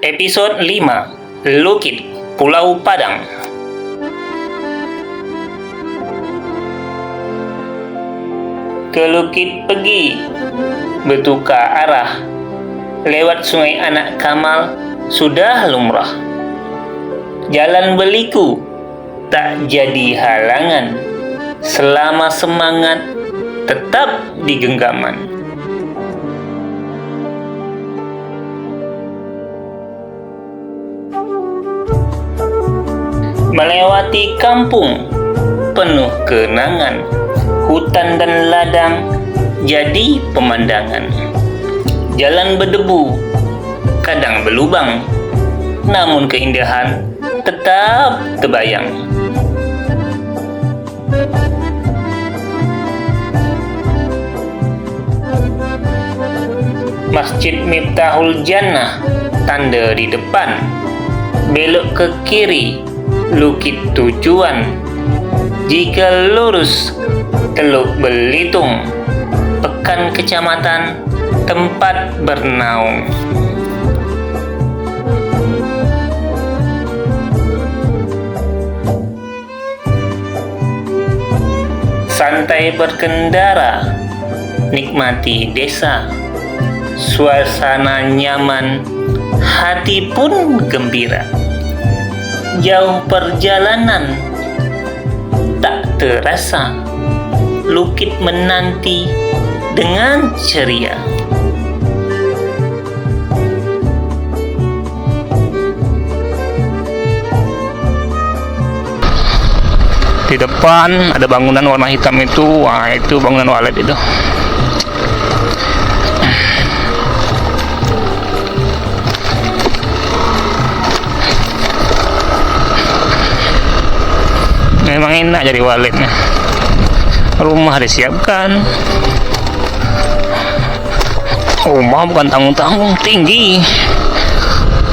Episode 5, Lukit, Pulau Padang. Ke Lukit pergi, bertukar arah, lewat sungai Anak Kamal, sudah lumrah. Jalan berliku, tak jadi halangan, selama semangat tetap di genggaman. Melewati kampung penuh kenangan, hutan dan ladang jadi pemandangan. Jalan berdebu, kadang berlubang, namun keindahan tetap terbayang. Masjid Miftahul Jannah, tanda di depan. Belok ke kiri, Lukit tujuan. Jika lurus, Teluk Belitung, Pekan Kecamatan, tempat bernaung. Santai berkendara, nikmati desa, suasana nyaman, hati pun gembira. Jauh perjalanan, tak terasa, Lukit menanti dengan ceria. Di depan ada bangunan warna hitam itu, itu bangunan walet itu. Memang enak jadi waletnya. Rumah disiapkan. Rumah bukan tanggung-tanggung, tinggi.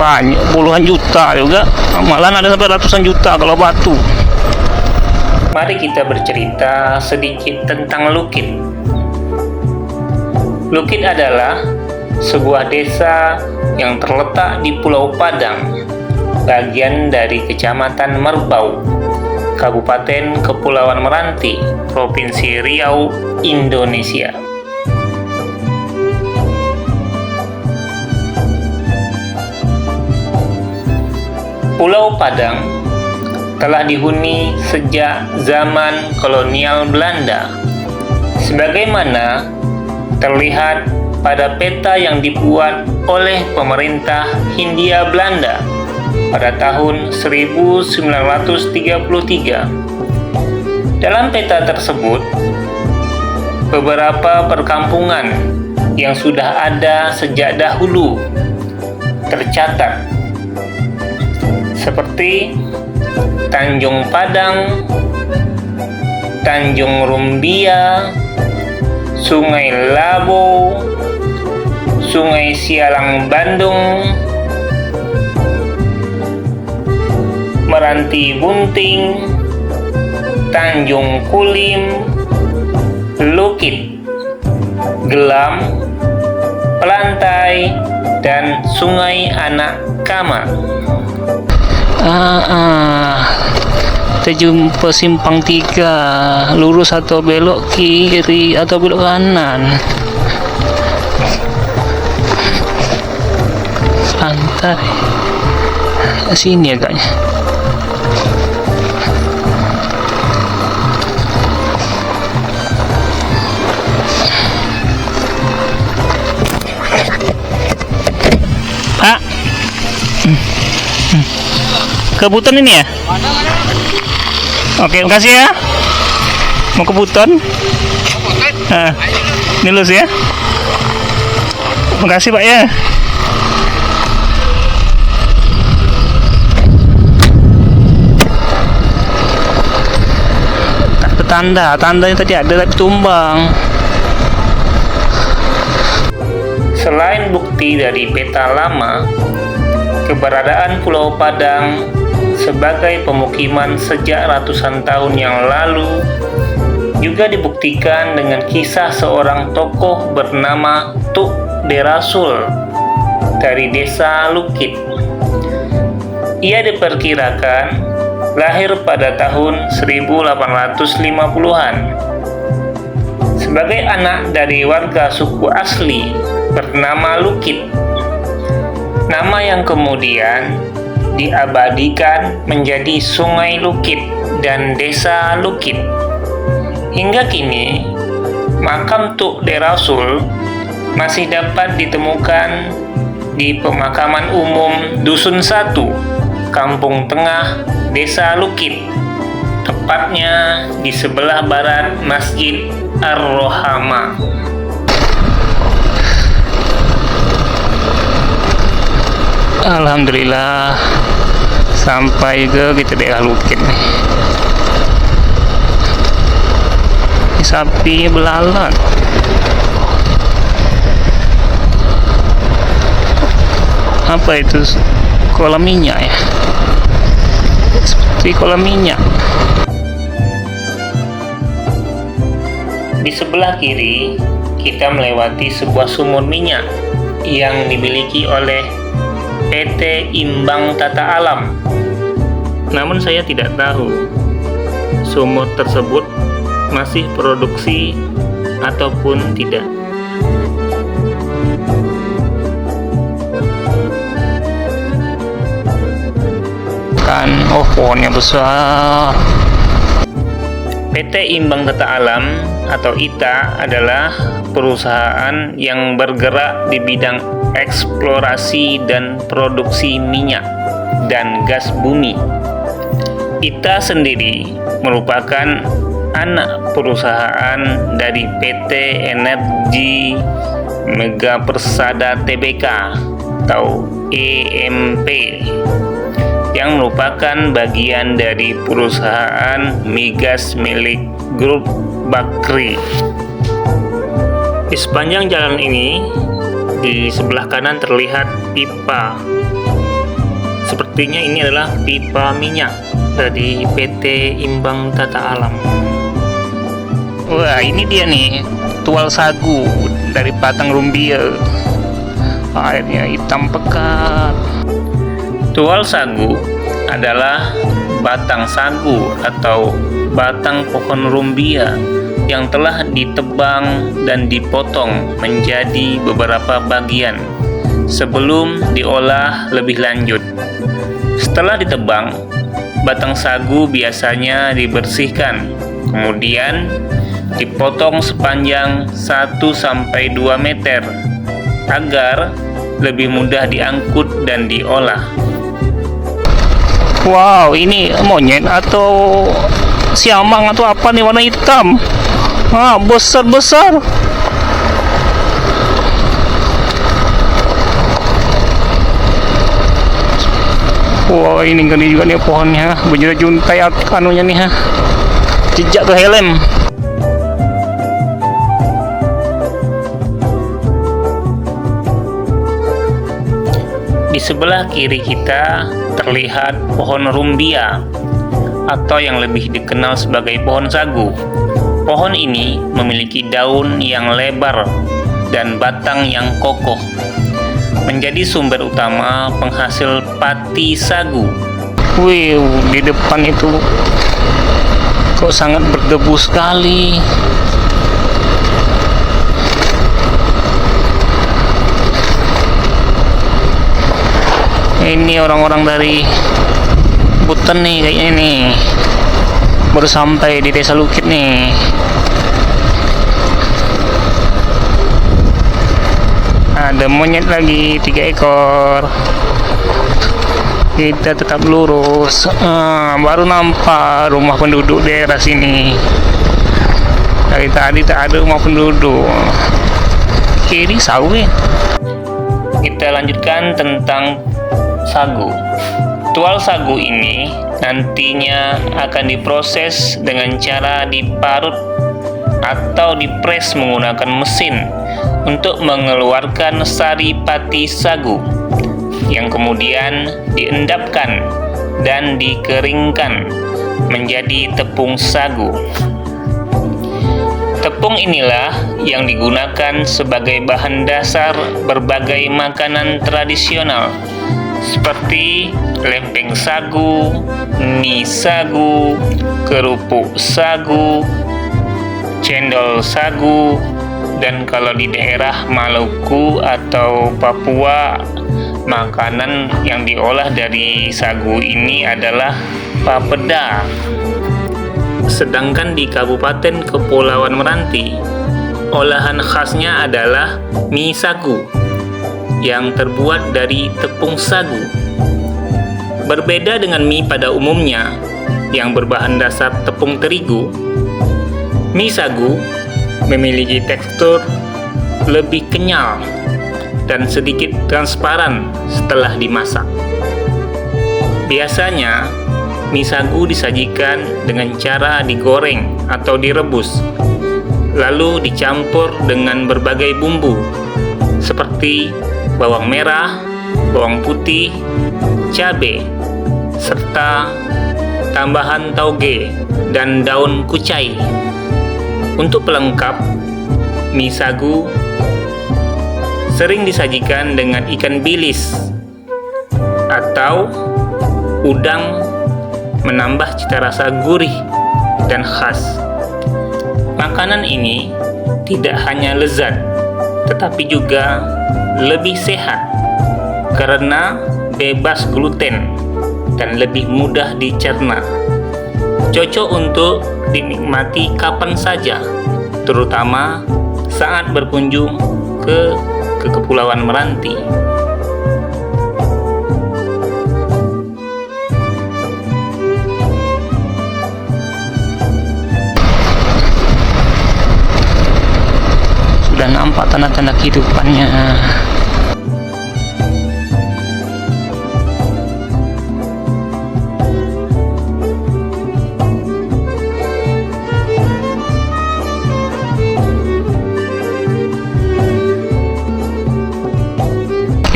Banyak, puluhan juta juga. Malah ada sampai ratusan juta kalau batu. Mari kita bercerita sedikit tentang Lukit. Lukit adalah sebuah desa yang terletak di Pulau Padang, bagian dari Kecamatan Merbau, Kabupaten Kepulauan Meranti, Provinsi Riau, Indonesia. Pulau Padang telah dihuni sejak zaman kolonial Belanda, sebagaimana terlihat pada peta yang dibuat oleh pemerintah Hindia Belanda pada tahun 1933. Dalam peta tersebut, beberapa perkampungan yang sudah ada sejak dahulu tercatat, seperti Tanjung Padang, Tanjung Rumbia, Sungai Labo, Sungai Sialang Bandung, Meranti Bunting, Tanjung Kulim, Lukit, Gelam, Pelantai, dan Sungai Anak Kamal. Kita jumpa simpang 3, lurus atau belok kiri atau belok kanan. Santai. Sini agaknya. Pak. Ke Buton ini ya? Oke, makasih ya. Mau ke Buton? Ini lulus ya. Makasih Pak ya. Tak ada tandanya tadi ada tapi tumbang. Selain bukti dari peta lama, keberadaan Pulau Padang sebagai pemukiman sejak ratusan tahun yang lalu juga dibuktikan dengan kisah seorang tokoh bernama Tuk Derasul dari desa Lukit. Ia diperkirakan lahir pada tahun 1850-an. Sebagai anak dari warga suku asli bernama Lukit, nama yang kemudian diabadikan menjadi Sungai Lukit dan Desa Lukit. Hingga kini, makam Tuk De Rasul masih dapat ditemukan di pemakaman umum Dusun 1, Kampung Tengah, Desa Lukit, tepatnya di sebelah barat Masjid Ar-Rohama. Alhamdulillah sampai ke kita daerah Lukit nih. Ini sapi belalang. Apa itu? Kolam minyak ya? Seperti kolam minyak. Di sebelah kiri kita melewati sebuah sumur minyak yang dimiliki oleh PT Imbang Tata Alam. Namun saya tidak tahu sumur tersebut masih produksi ataupun tidak. Pohonnya besar. PT Imbang Tata Alam atau ITA adalah perusahaan yang bergerak di bidang eksplorasi dan produksi minyak dan gas bumi. ITA sendiri merupakan anak perusahaan dari PT Energi Mega Persada Tbk atau EMP, yang merupakan bagian dari perusahaan migas milik grup Bakri. Di sepanjang jalan ini, di sebelah kanan terlihat pipa. Sepertinya ini adalah pipa minyak dari PT Imbang Tata Alam. Wah, ini dia nih, tual sagu dari batang rumbia. Airnya hitam pekat. Tual sagu adalah batang sagu atau batang pohon rumbia yang telah ditebang dan dipotong menjadi beberapa bagian sebelum diolah lebih lanjut. Setelah ditebang, batang sagu biasanya dibersihkan, kemudian dipotong sepanjang 1-2 meter agar lebih mudah diangkut dan diolah. Wow, ini monyet atau siamang atau apa nih, warna hitam. Besar-besar. Wow, ini gede juga nih pohonnya. Berjuntai anunya nih, jejak ke helm. Di sebelah kiri kita terlihat pohon rumbia atau yang lebih dikenal sebagai pohon sagu. Pohon ini memiliki daun yang lebar dan batang yang kokoh, menjadi sumber utama penghasil pati sagu. Wih, di depan itu kok sangat berdebu sekali. Ini orang-orang dari Buton nih kayaknya nih, baru sampai di Desa Lukit nih. Ada monyet lagi 3 ekor. Kita tetap lurus. Baru nampak rumah penduduk daerah sini. Dari tadi tak ada rumah penduduk. Kiri sawit. Kita lanjutkan tentang sagu. Tual sagu ini nantinya akan diproses dengan cara diparut atau dipres menggunakan mesin untuk mengeluarkan sari pati sagu yang kemudian diendapkan dan dikeringkan menjadi tepung sagu. Tepung inilah yang digunakan sebagai bahan dasar berbagai makanan tradisional seperti lempeng sagu, mie sagu, kerupuk sagu, cendol sagu, dan kalau di daerah Maluku atau Papua, makanan yang diolah dari sagu ini adalah papeda. Sedangkan di Kabupaten Kepulauan Meranti, olahan khasnya adalah mie sagu yang terbuat dari tepung sagu. Berbeda dengan mie pada umumnya yang berbahan dasar tepung terigu, mie sagu memiliki tekstur lebih kenyal dan sedikit transparan setelah dimasak. Biasanya, mie sagu disajikan dengan cara digoreng atau direbus, lalu dicampur dengan berbagai bumbu seperti bawang merah, bawang putih, cabai, serta tambahan tauge dan daun kucai. Untuk pelengkap, mie sagu sering disajikan dengan ikan bilis atau udang, menambah cita rasa gurih dan khas. Makanan ini tidak hanya lezat, tetapi juga lebih sehat karena bebas gluten dan lebih mudah dicerna. Cocok untuk dinikmati kapan saja, terutama saat berkunjung ke Kepulauan Meranti. Sudah nampak tanda-tanda kehidupannya.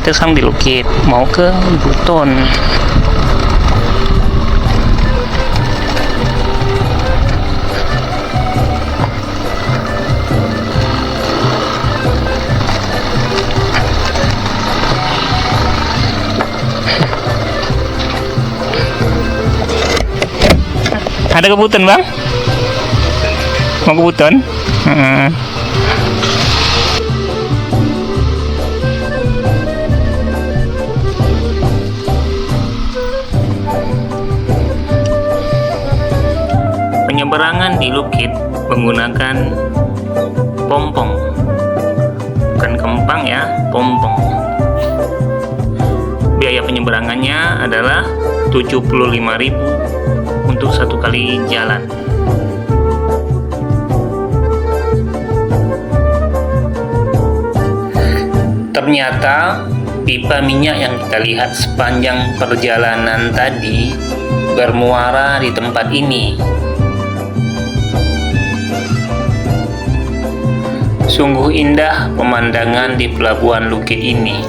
Kita sekarang di Lukit, mau ke Buton. Ada ke Buton, Bang? Mau ke Buton? Penyeberangan di Lukit menggunakan pompong, bukan kempang ya, pompong. Biaya penyeberangannya adalah 75.000 untuk satu kali jalan. Ternyata pipa minyak yang kita lihat sepanjang perjalanan tadi bermuara di tempat ini. Sungguh indah pemandangan di Pelabuhan Lukit ini.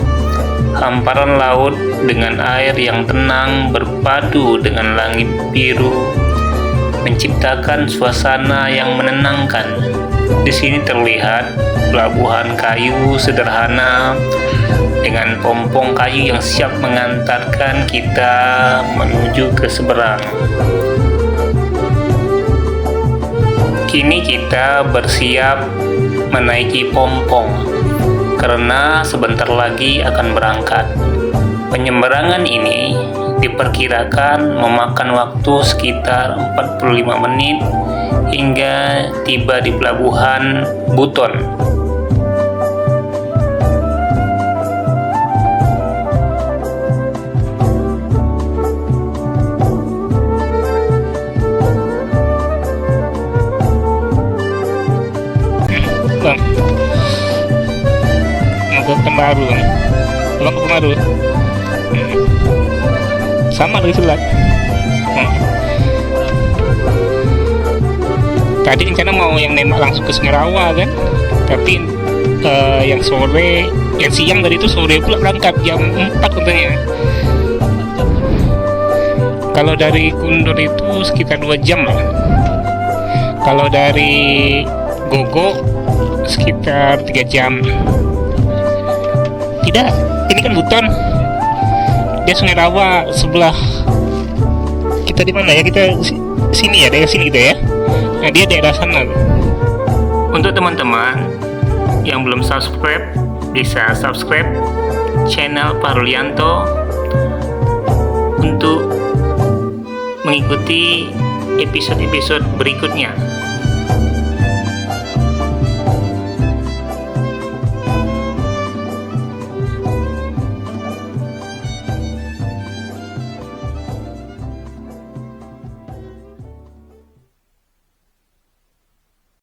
Hamparan laut dengan air yang tenang berpadu dengan langit biru menciptakan suasana yang menenangkan. Di sini terlihat pelabuhan kayu sederhana dengan pompong kayu yang siap mengantarkan kita menuju ke seberang. Kini kita bersiap menaiki pompong karena sebentar lagi akan berangkat. Penyeberangan ini diperkirakan memakan waktu sekitar 45 menit hingga tiba di Pelabuhan Buton. Bang, mau ke Pekanbaru, Bang ke Pekanbaru, sama dari Selat. Tadi rencana mau yang nembak langsung ke Singarawa kan, tapi yang sore, yang siang dari itu sore pula berangkat jam 4 katanya. Kalau dari Kundur itu sekitar 2 jam lah. Kalau dari Gogo sekitar 3 jam. Tidak, ini kan Buton. Dia Sungai Rawa sebelah. Kita di mana ya? Kita sini ya, daerah sini gitu ya. Nah, dia daerah sana. Untuk teman-teman yang belum subscribe, bisa subscribe channel Pak Rulianto untuk mengikuti episode-episode berikutnya.